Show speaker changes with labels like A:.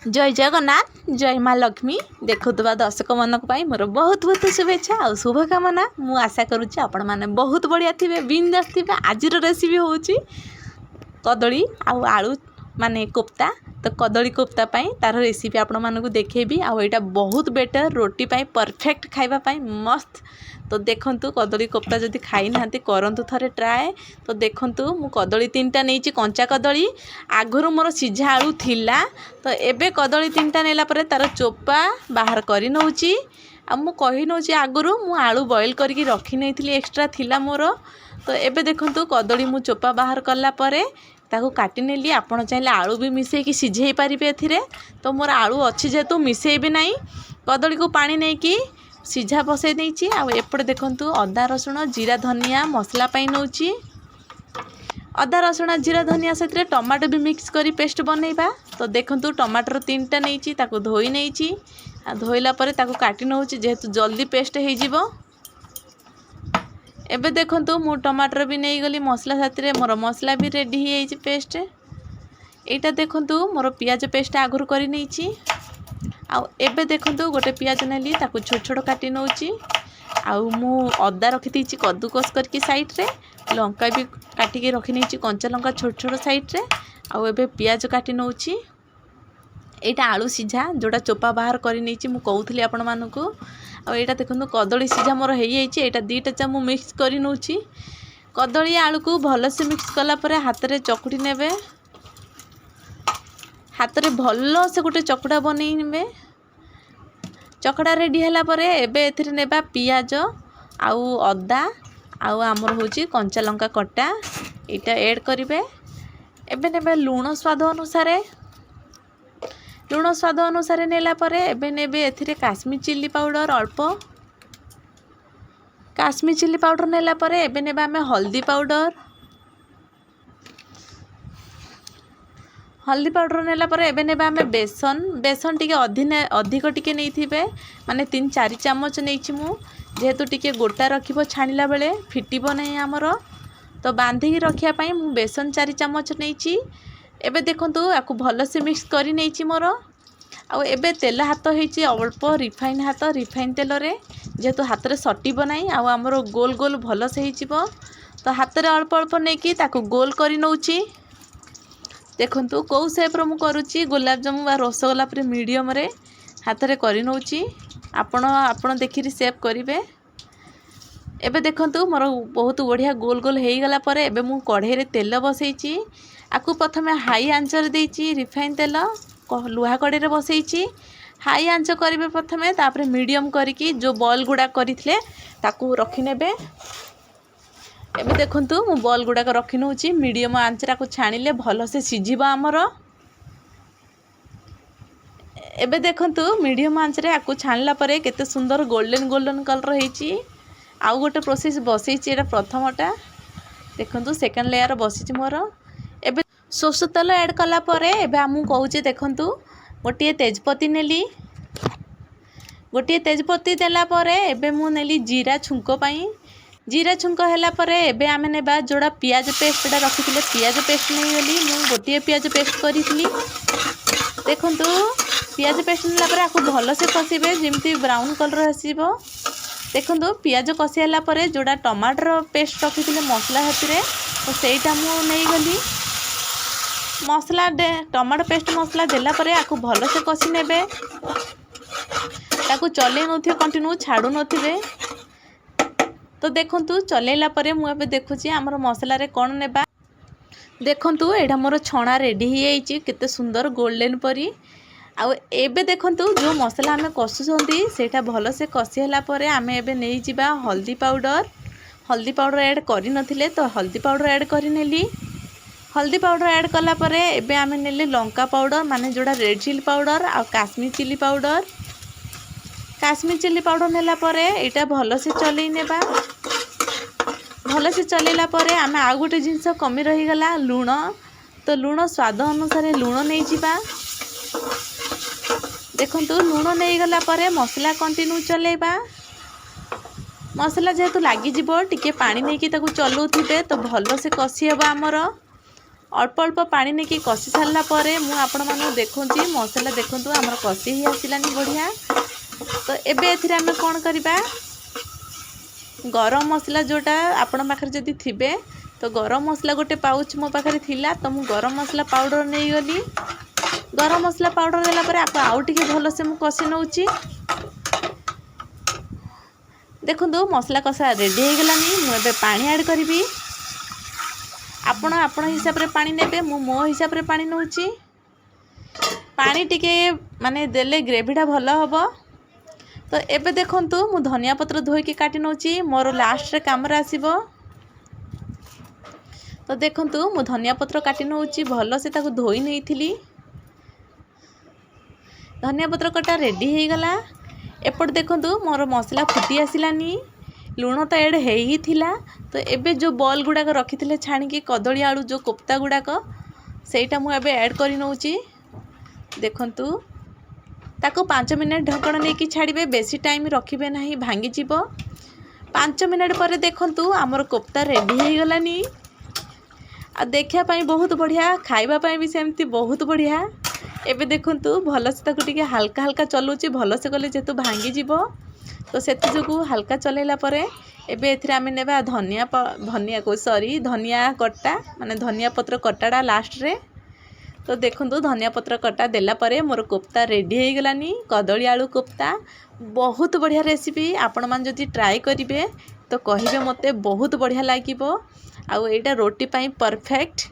A: जय जगन्नाथ जय माँ लक्ष्मी देखुवा दर्शक मानक मोर बहुत बहुत शुभेच्छा और शुभकामना। मु आशा करुच्ची आपण मैंने बहुत बढ़िया थे बिंदास थे। आज रेसिपी हूँ कदली आउ आलू माने कोफ्ता। तो कदली कोफ्ता तार रेसिपी आपण मानक देखेबी। आईटा बहुत बेटर रोटी पाई परफेक्ट खाइबापी मस्त। तो देखंतु कदली कोफ्ता जदि खाई ना करंतु थरे ट्राए। तो देखंतु मु कदली 3टा नहीं कंचा कदली आगुरु मोर सीझा आलू थिला। तो एबे कदली 3टा नेला परे तार चोपा बाहर करी नउची। आ मु कहि नउची आगुरु मु आलू बॉईल करके रखी नैथिली एक्स्ट्रा थिला मोर। तो एबे देखंतु कदली मु चोपा बाहर कला परे ताकू काटी नेली। आपण चाहिले आलू भी मिसेई कि सिझेई पारिबे एथिरे। तो मोर आलू अछि जेतु मिसेइबे नाही कदली को पानी नै कि सीझा बसई देइछि। आ एपटे देखंतु अदा रसुण जीरा धनिया मसला पाई नउछि। अदा रसुण जीरा धनिया से टमाटो भी मिक्स करी पेस्ट बनैबा। तो देखंतु टमाटर 3टा नैछि ताकू धोई नैछि। आ धोइला परे ताकू काटी नउछि जेहेतु जल्दी पेस्ट हे जिवो। एबे देखंतु मु टमाटर भी नहीं गली मसला साथी मोर मसला भी रेडी हो पेस्ट। एटा देखंतु मोर पियाज पेस्ट आगुर करी नैछि। आउ एबे देखंतु गोटे पियाज नेली ताकू छोट छोट काटी नउछि। आउ मु अदा रखी दीची कद्दूकस करके साइड रे लंका भी काटी के रखी नैछि कंचा लंका छोट छोट साइड रे। आउ एबे पियाज काटी नउछि। एटा आलू सीझा जोटा चोपा बाहर करी नैछि मु कहउथली आपण मानकू। आ एटा देखंतु कदली सीझा मोर हेई जाइछि। एटा दीटा चा मु मिक्स करी नउछि। कदली आलू को भल से मिक्स कला परे हाथ रे चकुटी नेबे। हाथ रे भल से गोटे चकड़ा बनै नेबे। चकड़ा रेडी हैला परे एबे एथिरे नेबा पियाज आउ अदा आउ आमर होची कंचा लंका कटा एटा ऐड करिवे। एबे नेबे लूण स्वाद अनुसार नेला परे एबे नेबे एथिरे काश्मीर चिल्ली पाउडर अल्प। काश्मीर चिल्ली पाउडर नेला परे एबे नेबा हमें हल्दी पाउडर नेला परे एबे नेबा हमें बेसन टिके अधिक टिके नैथिबे माने 3-4 चम्मच नैछि मु। जेहेतु टिके गोटा रखिबो छाणिला बेले फिटिबो नै हमरो। तो बांधी रखिया पई मु बेसन 4 चम्मच नैछि। एबे देखंतु आकु भल से मिक्स करी नैछि मोर। आ एबे तेल हाथ होइछि अल्प रिफाइन हाथ रिफाइन तेल रे जेहेतु हाथ रे सटिबो नै। आ हमरो गोल गोल भल से हिजिबो। तो हाथ रे अल्प अल्प नै कि ताकु गोल करी नउछि। देखंतु कौ शेप रो मु करूछि गुलाब जामुन बा रसगोल्ला पर मीडियम रे हाथ रे करी नउछि। आपण देखिरि शेप करिवे। एबे देखंतु मोर बहुत बढ़िया गोल गोल हेई गला परे एबे मु कढ़े रे तेल बसैछि। आकु प्रथमे हाई आंच रे देइछि रिफाइन तेल लुहा कढ़े रे बसैछि। हाई आंच करिवे प्रथमे तापर मीडियम करिकी जो बॉल गुडा करिथले ताकू रखि नेबे। एबे देखंतु मु बॉल गुडा को रखि नउछि मीडियम आंच रा को छाणिले भल से सिझिबो हमरो। एबे देखंतु मीडियम आंच रे आकु छाणला परे केते सुंदर गोल्डन कलर हेछि। आउ गोटे प्रोसेस बसैछि एटा प्रथमटा देखंतु सेकंड लेयर बसिछि मोर। एबे सोस तेल ऐड कला परे एबे हमु कहूचे देखंतु गोटे तेजपत्ती नेली। गोटे तेजपत्ती देला परे एबे मु नेली जीरा छुंको पाई। जीरा छुंको हैला परे एबे आमे नेबा जोड़ा पियाज पेस्टटा रखिथिले पियाज पेस्ट नै गली मु गोटे पियाज पेस्ट करिथिली। देखंतु पियाज पेस्ट नेला परे आकु भलो से कसिबे जेमती ब्राउन कलर आसीबो। देखंतु पियाज कसी हैला परे जोड़ा टमाटर पेस्ट रखिथिले मसला हाथिरे तो सेइटा मु नै गली। मसला टमाटो पेस्ट मसला देला परे आकु भलो से कसी नेबे। ताकू चले नथिबे कंटिन्यू छाडू नथिबे। तो देखंतु चलेला परे मु एबे देखुची हमर मसला रे कोन नेबा। देखंतु एडा मोर छणा रेडी ही आइची केते सुंदर गोल्डन परी। आ एबे देखंतु जो मसला हमें कसुछंती सेटा भलो से कसी हैला परे हमें एबे नै जिबा हल्दी पाउडर ऐड करि नथिले तो हल्दी पाउडर ऐड करि नेली। हल्दी पाउडर ऐड कला परे एबे आमे नेले लंका पाउडर माने जोड़ा रेड चिली पाउडर आ काश्मीर चिली पाउडर नेला परे एटा भलो से चलै नेबा। भलो से चलेला परे आमे आ गोटे जिंस कमी रही गला लूण। तो लूण स्वाद अनुसार लूण नै जिबा। देखंतु लूण नै गला परे मसला कंटिन्यू चलेबा। मसला जेहेतु लागी जिवो टिके पानी नै कि ताकू चलौथिबे तो भलो से कसी हेबा हमरो। अल्प अल्प पानी नहीं कषि सारा पर मुझे देखुची मसला देखूँ आमर कषि ही आसलानी बढ़िया। तो एबे एथिरे आमे कौन करबा गरम मसला जोटा आपण पाखरे जदि थिबे तो गरम मसला गोटे पाउच मो पाखरे थिला तो मु गरम मसला पाउडर नहीं गली। गरम मसला पाउडर देला परे आपा आउ टिके भलो से मु कषि नउची। देखंतु मसला कषा रेडी हो गलानी। मु एबे पानी ऐड करबी। आपण आपण हिसाब रे पानी नेबे मु मो हिसाब रे पानी नउची। पानी टिके माने देले ग्रेवीटा भलो हबो। तो एबे देखंतु मु धनिया पत्र धोई काटी नउची मोर लास्ट रे काम रे आसीबो। तो देखंतु मु धनिया पत्र काटी नउची भलो से ताको धोई नैथिली। धनिया पत्र कटा रेडी हो गला। एपट देखंतु मोर मसला फुटी आसिलानी। लुण तो एड हे ही थिला। तो एबे जो बॉल गुड़ाक रखी छाणी कदली आलू जो कोफ्ता गुड़ाक सेटा मु एबे ऐड करि नउची। देखंतु ताको 5 मिनट ढक्कन नहीं छाड़े बेसी टाइम रखिबे नहीं भांगी जीवो। 5 मिनट पर देखंतु आमर कोफ्ता रेडी हो गलानी। आ देखा पाई बहुत बढ़िया खाइबा पाई भी सेमती बहुत बढ़िया। एबे देखंतु भल से ताको टिके हल्का हल्का चलुची भल से गले जेतु भांगी जीवो। तो सेति जोगु हल्का चलेला परे एबे एथिरे आमे नेबा धनिया कट्टा माने धनिया पत्र कट्टाडा लास्ट रे। तो देखंतु धनिया पत्र कट्टा देला परे मोर कोफ्ता रेडी हो गलानी। कदली आलू कोफ्ता बहुत बढ़िया रेसिपी। आपण मान जदि ट्राई करिवे तो कहिबे मते बहुत बढ़िया लागिबो। आ एटा रोटी पाई परफेक्ट।